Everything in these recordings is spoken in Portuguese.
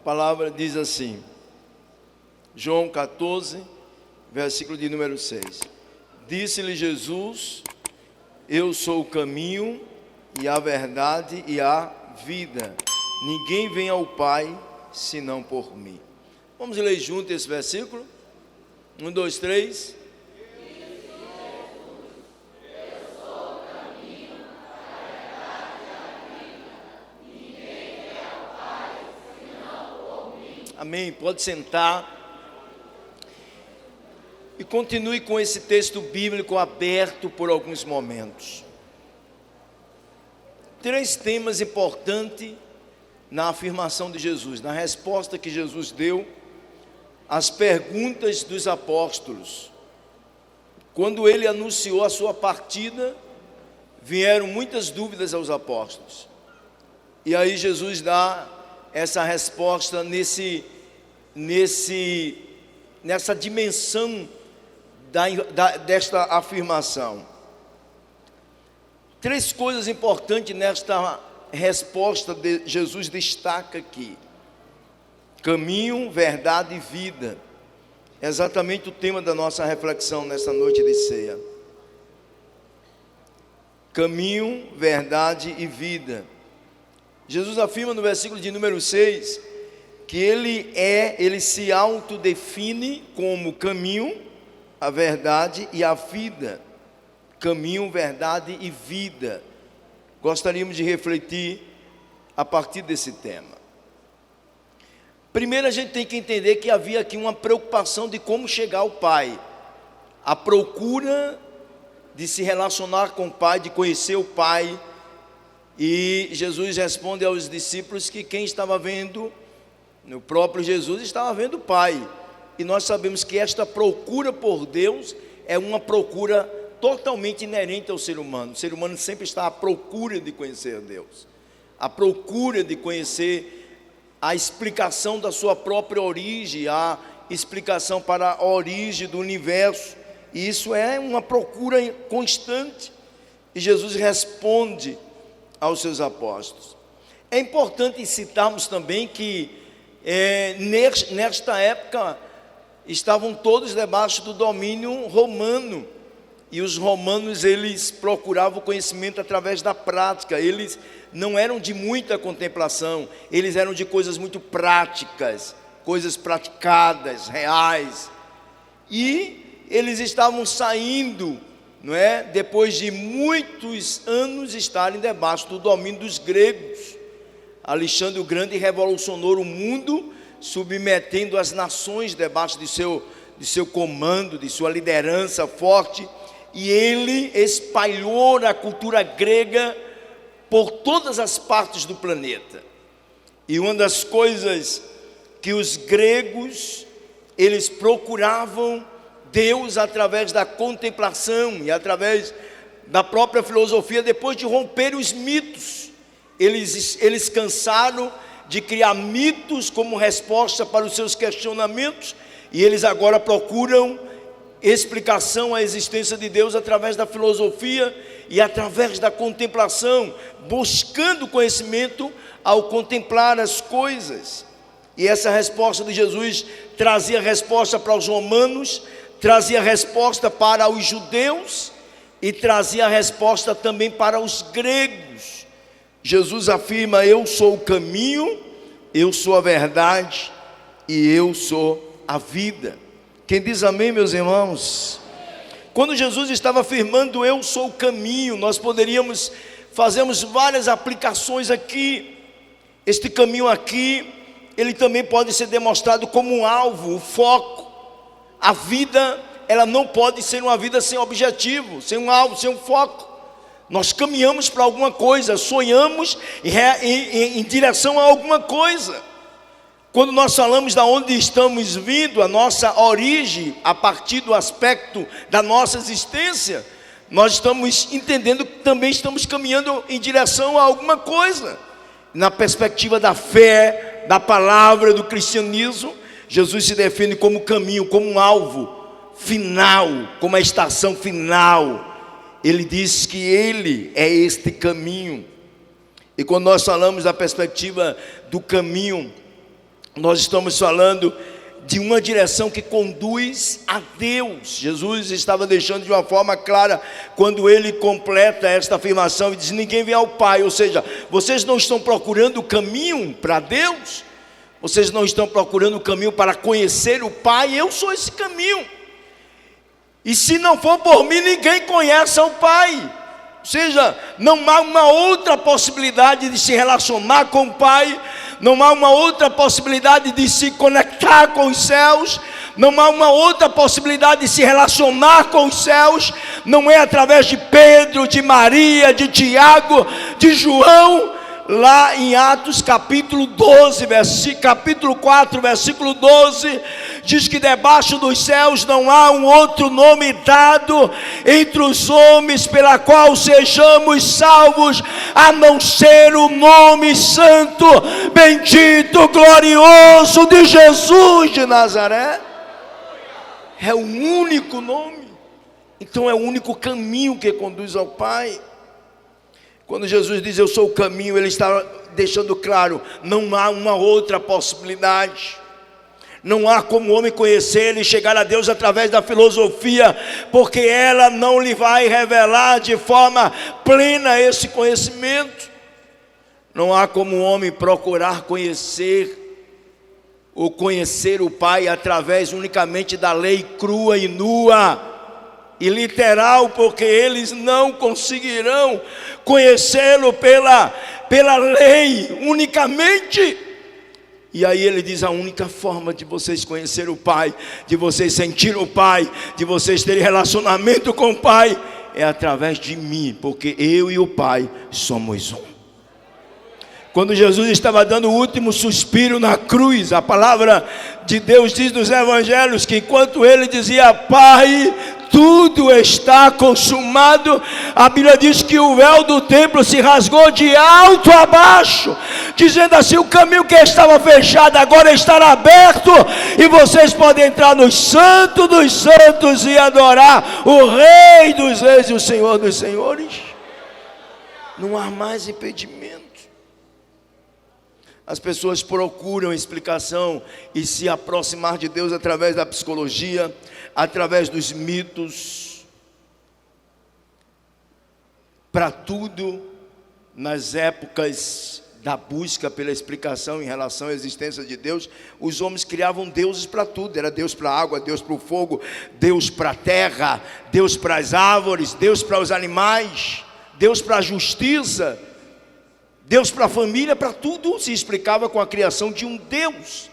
palavra diz assim, João 14, versículo de número 6. Disse-lhe Jesus: eu sou o caminho e a verdade e a vida. Ninguém vem ao Pai senão por mim. Vamos ler junto esse versículo? 1, 2, 3. Amém. Pode sentar. E continue com esse texto bíblico aberto por alguns momentos. 3 temas importantes na afirmação de Jesus, na resposta que Jesus deu às perguntas dos apóstolos. Quando ele anunciou a sua partida, vieram muitas dúvidas aos apóstolos. E aí Jesus dá essa resposta nessa dimensão desta afirmação. 3 coisas importantes nesta resposta de Jesus destaca aqui: caminho, verdade e vida. É exatamente o tema da nossa reflexão nesta noite de ceia. Caminho, verdade e vida. Jesus afirma no versículo de número 6 que ele se autodefine como caminho, a verdade e a vida. Caminho, verdade e vida. Gostaríamos de refletir a partir desse tema. Primeiro, a gente tem que entender que havia aqui uma preocupação de como chegar ao Pai. A procura de se relacionar com o Pai, de conhecer o Pai. E Jesus responde aos discípulos que quem estava vendo, o próprio Jesus estava vendo o Pai. E nós sabemos que esta procura por Deus é uma procura totalmente inerente ao ser humano. O ser humano sempre está à procura de conhecer Deus, à procura de conhecer a explicação da sua própria origem, a explicação para a origem do universo. E isso é uma procura constante. E Jesus responde aos seus apóstolos. É importante citarmos também que nesta época estavam todos debaixo do domínio romano, e os romanos eles procuravam o conhecimento através da prática. Eles não eram de muita contemplação, eles eram de coisas muito práticas, coisas praticadas, reais. E eles estavam saindo, não é? Depois de muitos anos estarem debaixo do domínio dos gregos. Alexandre o Grande revolucionou o mundo, submetendo as nações debaixo de seu comando, de sua liderança forte. E ele espalhou a cultura grega por todas as partes do planeta. E uma das coisas que os gregos, eles procuravam Deus através da contemplação e através da própria filosofia, depois de romper os mitos. Eles cansaram de criar mitos como resposta para os seus questionamentos, e eles agora procuram explicação à existência de Deus através da filosofia e através da contemplação, buscando conhecimento ao contemplar as coisas. E essa resposta de Jesus trazia resposta para os romanos, trazia resposta para os judeus e trazia resposta também para os gregos. Jesus afirma: eu sou o caminho, eu sou a verdade e eu sou a vida. Quem diz amém, meus irmãos? Quando Jesus estava afirmando eu sou o caminho, nós poderíamos fazermos várias aplicações aqui. Este caminho aqui, ele também pode ser demonstrado como um alvo, o foco. A vida, ela não pode ser uma vida sem objetivo, sem um alvo, sem um foco. Nós caminhamos para alguma coisa, sonhamos em direção a alguma coisa. Quando nós falamos de onde estamos vindo, a nossa origem, a partir do aspecto da nossa existência, nós estamos entendendo que também estamos caminhando em direção a alguma coisa. Na perspectiva da fé, da palavra, do cristianismo, Jesus se define como caminho, como um alvo final, como a estação final. Ele diz que Ele é este caminho. E quando nós falamos da perspectiva do caminho, nós estamos falando de uma direção que conduz a Deus. Jesus estava deixando de uma forma clara quando ele completa esta afirmação e diz: ninguém vem ao Pai. Ou seja, vocês não estão procurando o caminho para Deus, vocês não estão procurando o caminho para conhecer o Pai. Eu sou esse caminho, e se não for por mim, ninguém conhece ao Pai. Ou seja, não há uma outra possibilidade de se relacionar com o Pai, não há uma outra possibilidade de se conectar com os céus, não há uma outra possibilidade de se relacionar com os céus, não é através de Pedro, de Maria, de Tiago, de João. Lá em Atos capítulo 4, versículo 12, diz que debaixo dos céus não há um outro nome dado entre os homens pela qual sejamos salvos, a não ser o nome santo, bendito, glorioso de Jesus de Nazaré. É o único nome, então é o único caminho que conduz ao Pai. Quando Jesus diz eu sou o caminho, ele está deixando claro, não há uma outra possibilidade. Não há como o homem conhecer e chegar a Deus através da filosofia, porque ela não lhe vai revelar de forma plena esse conhecimento. Não há como o homem procurar conhecer ou conhecer o Pai através unicamente da lei crua e nua e literal, porque eles não conseguirão conhecê-lo pela lei unicamente. E aí ele diz: a única forma de vocês conhecer o Pai, de vocês sentir o Pai, de vocês terem relacionamento com o Pai, é através de mim, porque eu e o Pai somos um. Quando Jesus estava dando o último suspiro na cruz, a palavra de Deus diz nos evangelhos que enquanto ele dizia: Pai, tudo está consumado, a Bíblia diz que o véu do templo se rasgou de alto a baixo, dizendo assim: o caminho que estava fechado agora estará aberto, e vocês podem entrar no Santo dos Santos e adorar o Rei dos Reis e o Senhor dos Senhores. Não há mais impedimento. As pessoas procuram explicação e se aproximar de Deus através da psicologia, através dos mitos. Para tudo, nas épocas da busca pela explicação em relação à existência de Deus, os homens criavam deuses para tudo. Era Deus para a água, Deus para o fogo, Deus para a terra, Deus para as árvores, Deus para os animais, Deus para a justiça, Deus para a família. Para tudo se explicava com a criação de um Deus.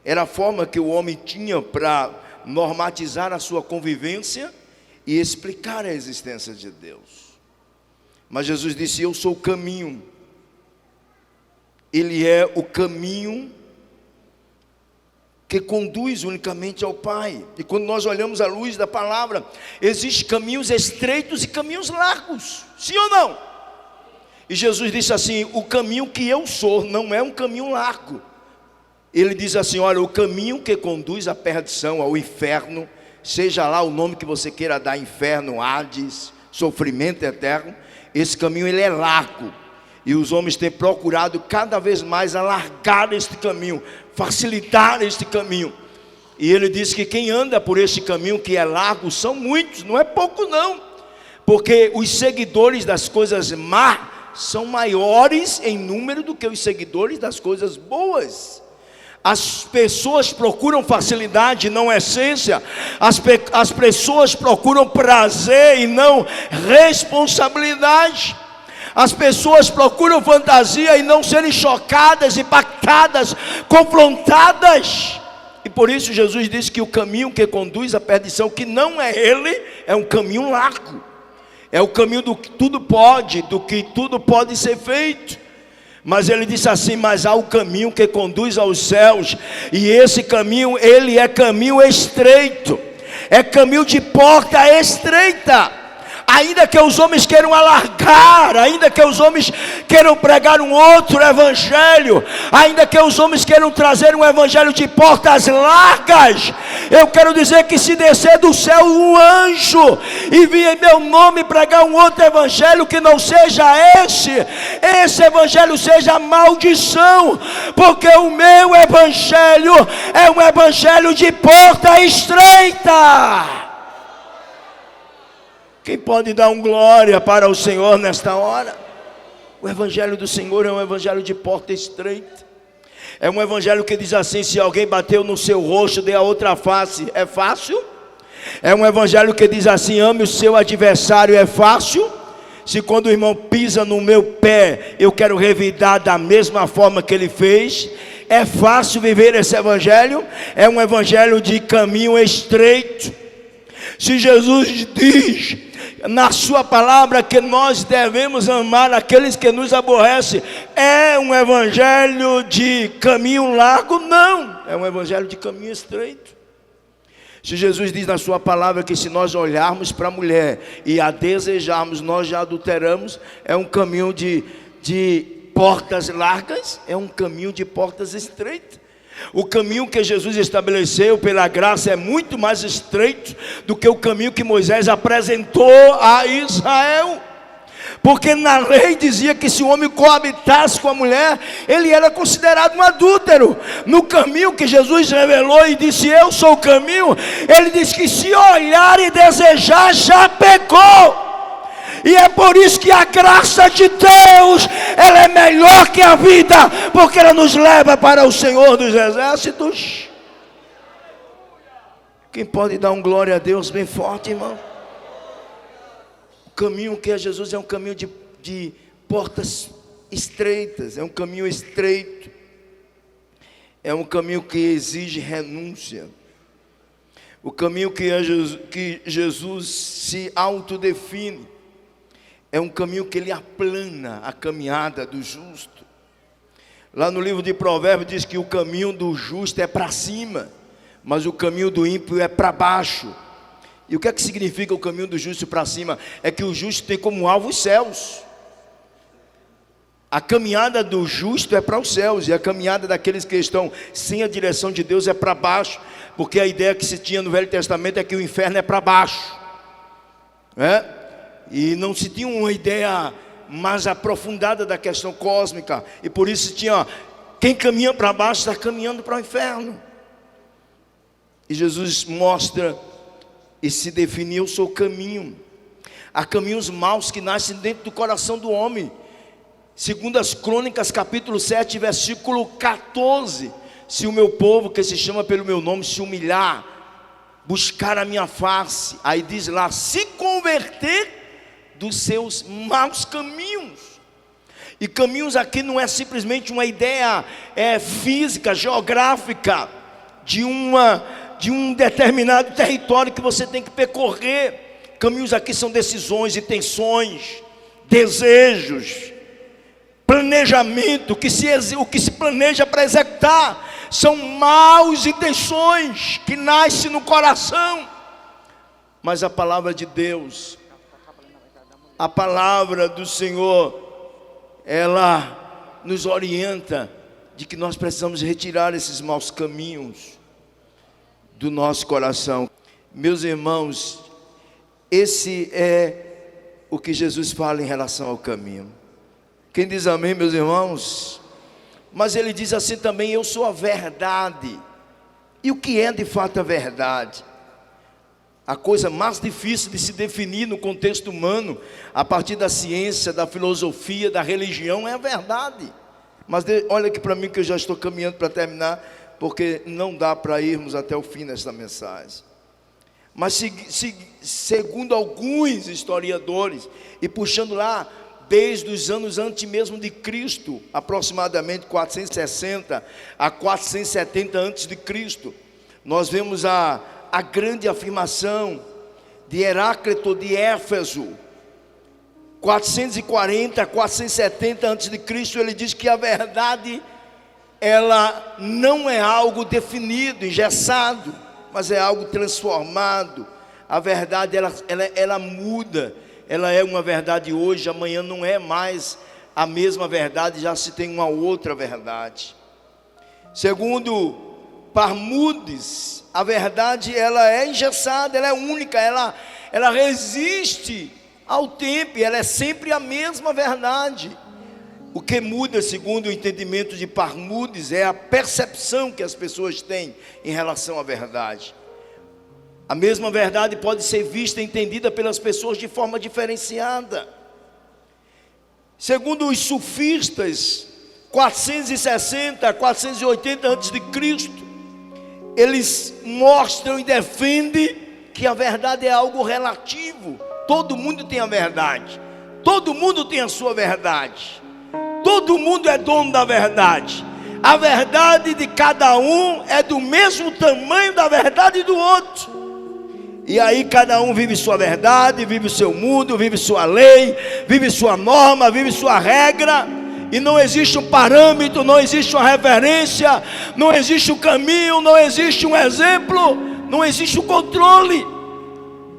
Era a forma que o homem tinha para normatizar a sua convivência e explicar a existência de Deus. Mas Jesus disse: eu sou o caminho. Ele é o caminho que conduz unicamente ao Pai. E quando nós olhamos à luz da palavra, existem caminhos estreitos e caminhos largos, sim ou não? E Jesus disse assim: o caminho que eu sou não é um caminho largo. Ele diz assim: olha, o caminho que conduz à perdição, ao inferno, seja lá o nome que você queira dar, inferno, Hades, sofrimento eterno, esse caminho ele é largo. E os homens têm procurado cada vez mais alargar este caminho, facilitar este caminho. E ele diz que quem anda por este caminho que é largo são muitos, não é pouco não. Porque os seguidores das coisas más são maiores em número do que os seguidores das coisas boas. As pessoas procuram facilidade e não essência. As pessoas procuram prazer e não responsabilidade. As pessoas procuram fantasia e não serem chocadas, impactadas, confrontadas. E por isso Jesus disse que o caminho que conduz à perdição, que não é ele, é um caminho largo. É o caminho do que tudo pode, do que tudo pode ser feito. Mas ele disse assim: mas há o caminho que conduz aos céus, e esse caminho, ele é caminho estreito, é caminho de porta estreita. Ainda que os homens queiram alargar, ainda que os homens queiram pregar um outro evangelho, ainda que os homens queiram trazer um evangelho de portas largas, eu quero dizer que se descer do céu um anjo e vir em meu nome pregar um outro evangelho que não seja esse evangelho seja maldição, porque o meu evangelho é um evangelho de porta estreita. Quem pode dar um glória para o Senhor nesta hora? O evangelho do Senhor é um evangelho de porta estreita. É um evangelho que diz assim: se alguém bateu no seu rosto, dê a outra face. É fácil? É um evangelho que diz assim: ame o seu adversário. É fácil? Se quando o irmão pisa no meu pé, eu quero revidar da mesma forma que ele fez. É fácil viver esse evangelho? É um evangelho de caminho estreito. Se Jesus diz na sua palavra que nós devemos amar aqueles que nos aborrecem, é um evangelho de caminho largo? Não, é um evangelho de caminho estreito. Se Jesus diz na sua palavra que se nós olharmos para a mulher e a desejarmos, nós já adulteramos, é um caminho de portas largas, é um caminho de portas estreitas. O caminho que Jesus estabeleceu pela graça é muito mais estreito do que o caminho que Moisés apresentou a Israel. Porque na lei dizia que se o homem coabitasse com a mulher, ele era considerado um adúltero. No caminho que Jesus revelou e disse: eu sou o caminho, ele disse que se olhar e desejar, já pecou. E é por isso que a graça de Deus, ela é melhor que a vida, porque ela nos leva para o Senhor dos Exércitos. Quem pode dar um glória a Deus bem forte, irmão? O caminho que é Jesus é um caminho de portas estreitas, é um caminho estreito, é um caminho que exige renúncia. O caminho que Jesus se autodefine é um caminho que ele aplana a caminhada do justo. Lá no livro de Provérbios diz que o caminho do justo é para cima, mas o caminho do ímpio é para baixo. E o que é que significa o caminho do justo para cima? É que o justo tem como alvo os céus. A caminhada do justo é para os céus, e a caminhada daqueles que estão sem a direção de Deus é para baixo, porque a ideia que se tinha no Velho Testamento é que o inferno é para baixo, e não se tinha uma ideia mais aprofundada da questão cósmica, e por isso se tinha, quem caminha para baixo está caminhando para o inferno. E Jesus mostra e se definiu o seu caminho. Há caminhos maus que nascem dentro do coração do homem. Segundo as Crônicas, capítulo 7, versículo 14: se o meu povo, que se chama pelo meu nome, se humilhar, buscar a minha face, aí diz lá, se converter dos seus maus caminhos. E caminhos aqui não é simplesmente uma ideia física, geográfica, de um determinado território que você tem que percorrer. Caminhos aqui são decisões, intenções, desejos, planejamento, o que se planeja para executar. São maus intenções que nascem no coração. Mas a palavra de Deus, a palavra do Senhor, ela nos orienta de que nós precisamos retirar esses maus caminhos do nosso coração. Meus irmãos, esse é o que Jesus fala em relação ao caminho. Quem diz amém, meus irmãos? Mas ele diz assim também: eu sou a verdade. E o que é de fato a verdade? A coisa mais difícil de se definir no contexto humano, a partir da ciência, da filosofia, da religião, é a verdade. Mas olha aqui para mim, que eu já estou caminhando para terminar, porque não dá para irmos até o fim desta mensagem. Mas segundo alguns historiadores, e puxando lá desde os anos antes mesmo de Cristo, aproximadamente 460 a 470 antes de Cristo, nós vemos a grande afirmação de Heráclito de Éfeso, 440 a 470 antes de Cristo. Ele diz que a verdade, ela não é algo definido, engessado, mas é algo transformado. A verdade, ela muda, ela é uma verdade hoje, amanhã não é mais a mesma verdade, já se tem uma outra verdade. Segundo Parmúdides, a verdade ela é engessada, ela é única, ela resiste ao tempo, ela é sempre a mesma verdade. O que muda, segundo o entendimento de Parmúdides, é a percepção que as pessoas têm em relação à verdade. A mesma verdade pode ser vista e entendida pelas pessoas de forma diferenciada. Segundo os sufistas, 460, 480 a.C., eles mostram e defendem que a verdade é algo relativo. Todo mundo tem a verdade, todo mundo tem a sua verdade, todo mundo é dono da verdade. A verdade de cada um é do mesmo tamanho da verdade do outro. E aí cada um vive sua verdade, vive o seu mundo, vive sua lei, vive sua norma, vive sua regra. E não existe um parâmetro, não existe uma referência, não existe um caminho, não existe um exemplo, não existe um controle.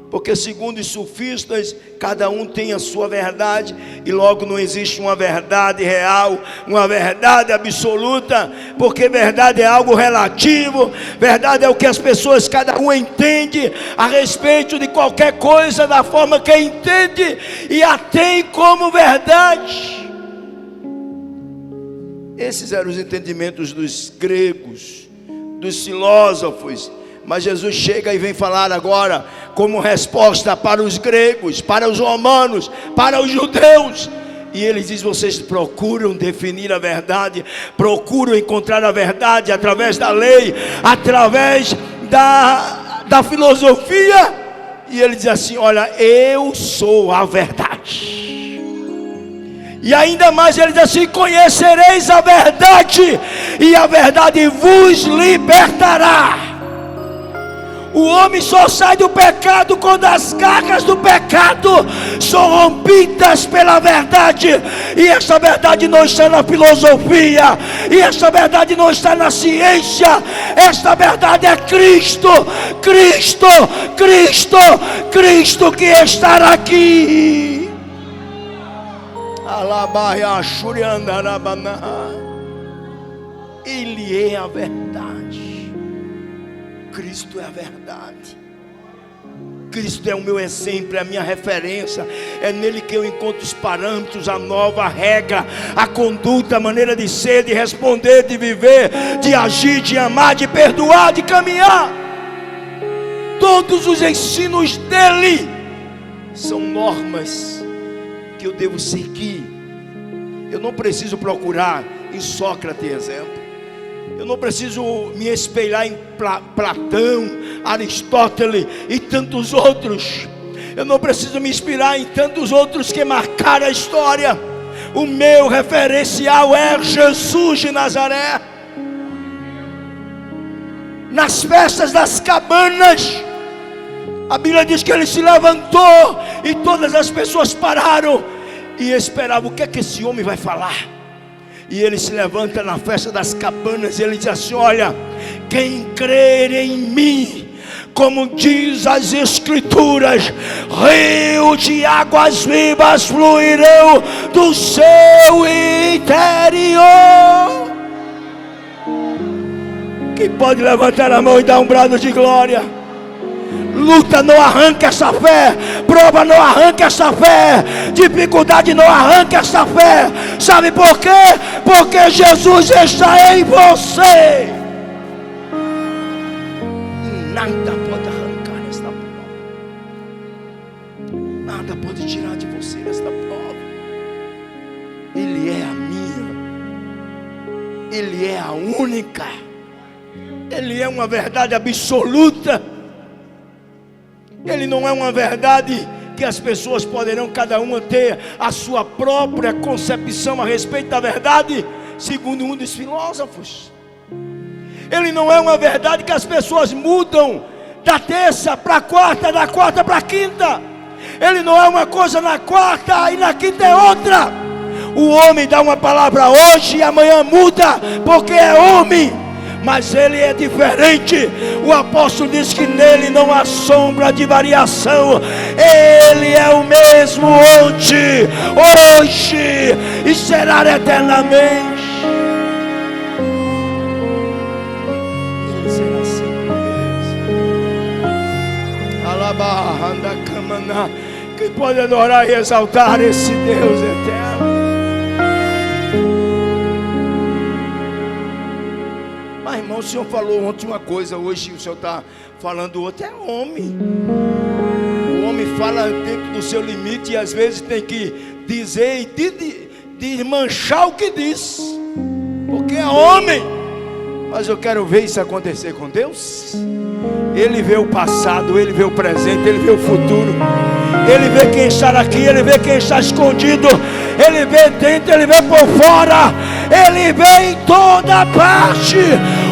Porque segundo os sufistas, cada um tem a sua verdade, e logo não existe uma verdade real, uma verdade absoluta, porque verdade é algo relativo, verdade é o que as pessoas, cada um entende a respeito de qualquer coisa, da forma que entende, e a tem como verdade. Esses eram os entendimentos dos gregos, dos filósofos. Mas Jesus chega e vem falar agora como resposta para os gregos, para os romanos, para os judeus. E ele diz: vocês procuram definir a verdade, procuram encontrar a verdade através da lei, através da filosofia. E ele diz assim: olha, eu sou a verdade. E ainda mais ele diz assim: conhecereis a verdade, e a verdade vos libertará. O homem só sai do pecado quando as garras do pecado são rompidas pela verdade. E essa verdade não está na filosofia, e essa verdade não está na ciência. Esta verdade é Cristo, Cristo, Cristo, Cristo que está aqui. Ele é a verdade. Cristo é a verdade. Cristo é o meu exemplo, é a minha referência. É nele que eu encontro os parâmetros, a nova regra, a conduta, a maneira de ser, de responder, de viver, de agir, de amar, de perdoar, de caminhar. Todos os ensinos dele são normas que eu devo seguir. Eu não preciso procurar em Sócrates exemplo. Eu não preciso me espelhar em Platão, Aristóteles e tantos outros. Eu não preciso me inspirar em tantos outros que marcaram a história. O meu referencial é Jesus de Nazaré. Nas festas das cabanas, a Bíblia diz que ele se levantou e todas as pessoas pararam e esperavam: o que é que esse homem vai falar? E ele se levanta na festa das cabanas e ele diz assim: olha, quem crer em mim, como diz as escrituras, rio de águas vivas fluirão do seu interior. Quem pode levantar a mão e dar um brado de glória? Luta não arranca essa fé, prova não arranca essa fé, dificuldade não arranca essa fé. Sabe por quê? Porque Jesus está em você. Nada pode arrancar esta prova, nada pode tirar de você esta prova. Ele é a minha, Ele é a única, Ele é uma verdade absoluta. Ele não é uma verdade que as pessoas poderão cada uma ter a sua própria concepção a respeito da verdade, segundo um dos filósofos. Ele não é uma verdade que as pessoas mudam da terça para a quarta, da quarta para a quinta. Ele não é uma coisa na quarta e na quinta é outra. O homem dá uma palavra hoje e amanhã muda, porque é homem. Mas ele é diferente. O apóstolo diz que nele não há sombra de variação. Ele é o mesmo ontem, hoje e será eternamente. Ele será sempre o mesmo. Alabá, anda camana. Quem pode adorar e exaltar esse Deus eterno? Mas irmão, o senhor falou ontem uma coisa, hoje o senhor está falando outra. É homem. O homem fala dentro do seu limite e às vezes tem que dizer e desmanchar o que diz, porque é homem. Mas eu quero ver isso acontecer com Deus. Ele vê o passado, Ele vê o presente, Ele vê o futuro. Ele vê quem está aqui, Ele vê quem está escondido. Ele vê dentro, Ele vê por fora. Ele vê em toda parte.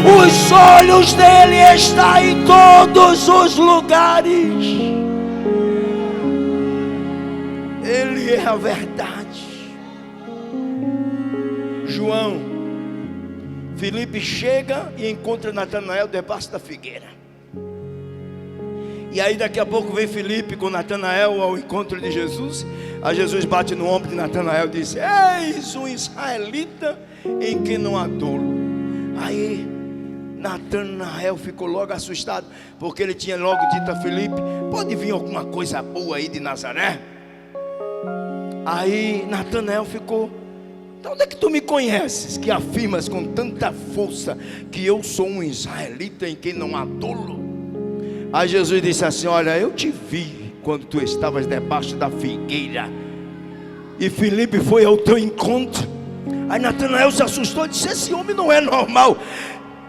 Os olhos dele estão em todos os lugares. Ele é a verdade. João, Filipe chega e encontra Natanael debaixo da figueira. E aí daqui a pouco vem Filipe com Natanael ao encontro de Jesus. Aí Jesus bate no ombro de Natanael e diz: eis um israelita em quem não há dolo. Aí Natanael ficou logo assustado, porque ele tinha logo dito a Filipe: pode vir alguma coisa boa aí de Nazaré? Aí Natanael ficou: então onde é que tu me conheces, que afirmas com tanta força que eu sou um israelita em quem não há dolo? Aí Jesus disse assim: olha, eu te vi quando tu estavas debaixo da figueira, e Filipe foi ao teu encontro. Aí Natanael se assustou e disse: esse homem não é normal.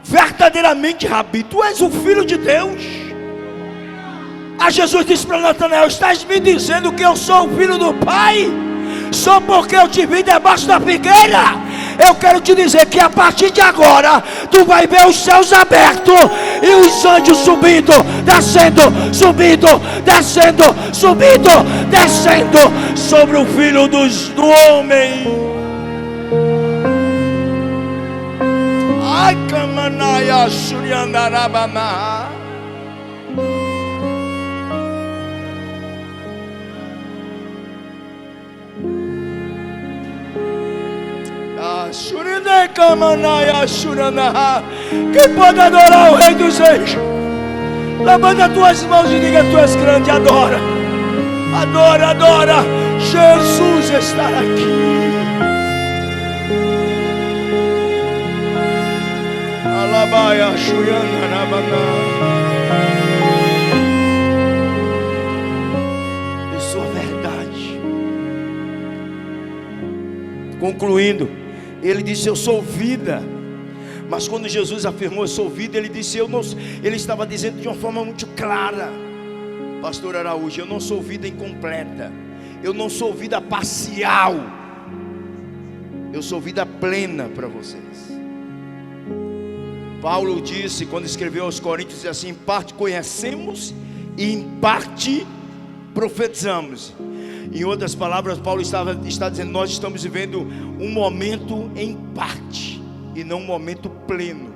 Verdadeiramente, Rabi, tu és o Filho de Deus. Aí Jesus disse para Natanael: estás me dizendo que eu sou o Filho do Pai só porque eu te vi debaixo da figueira? Eu quero te dizer que a partir de agora tu vai ver os céus abertos e os anjos subindo, descendo, subindo, descendo, subindo, descendo sobre o Filho do homem. Ai, Kamanaia Shuriandarabana. Quem pode adorar o Rei dos Reis? Levanta as tuas mãos e diga: tu és grande. Adora, adora, adora. Jesus está aqui. Alabaia Shuriandarabana. Isso é verdade. Concluindo, ele disse: eu sou vida. Mas quando Jesus afirmou eu sou vida, ele disse: eu não. Ele estava dizendo de uma forma muito clara: pastor Araújo, eu não sou vida incompleta, eu não sou vida parcial, eu sou vida plena para vocês. Paulo disse, quando escreveu aos Coríntios, assim: em parte conhecemos e em parte profetizamos. Em outras palavras, Paulo está dizendo: nós estamos vivendo um momento em parte e não um momento pleno.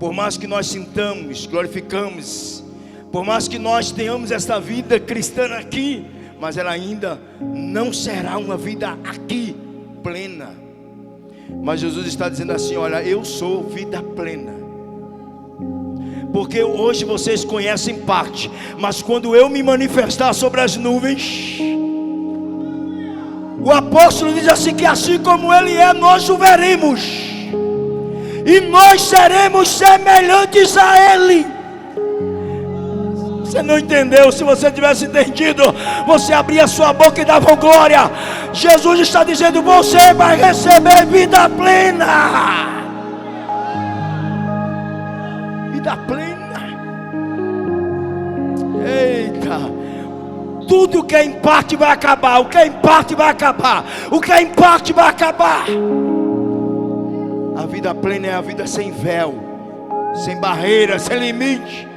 Por mais que nós sintamos, glorificamos, por mais que nós tenhamos esta vida cristã aqui, mas ela ainda não será uma vida aqui plena. Mas Jesus está dizendo assim: olha, eu sou vida plena. Porque hoje vocês conhecem parte, mas quando eu me manifestar sobre as nuvens, o apóstolo diz assim: que assim como ele é, nós o veremos, e nós seremos semelhantes a ele. Você não entendeu? Se você tivesse entendido, você abria sua boca e dava glória. Jesus está dizendo: você vai receber vida plena. Vida plena. Eita, tudo que é em parte vai acabar. O que é em parte vai acabar. O que é em parte vai acabar. A vida plena é a vida sem véu, sem barreira, sem limite.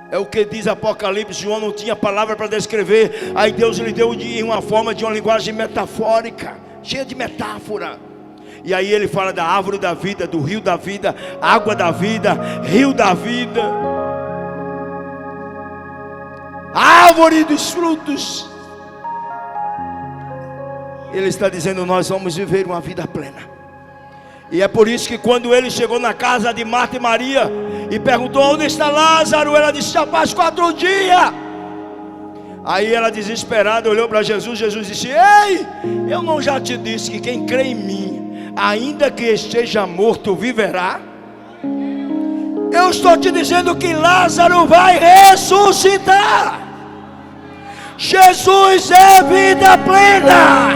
É o que diz Apocalipse. João não tinha palavra para descrever, aí Deus lhe deu em uma forma de uma linguagem metafórica, cheia de metáfora. E aí ele fala da árvore da vida, do rio da vida, água da vida, rio da vida. árvore dos frutos. Ele está dizendo: nós vamos viver uma vida plena. E é por isso que quando ele chegou na casa de Marta e Maria e perguntou: onde está Lázaro? Ela disse: já faz 4 dias. Aí ela, desesperada, olhou para Jesus. Jesus disse: ei, eu não já te disse que quem crê em mim, ainda que esteja morto, viverá? Eu estou te dizendo que Lázaro vai ressuscitar. Jesus é vida plena.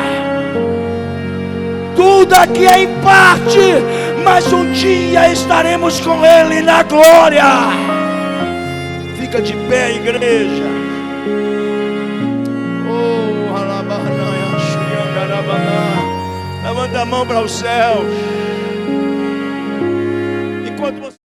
Tudo aqui é em parte, mas um dia estaremos com Ele na glória. Fica de pé, igreja. Levanta a mão para os céus. Enquanto você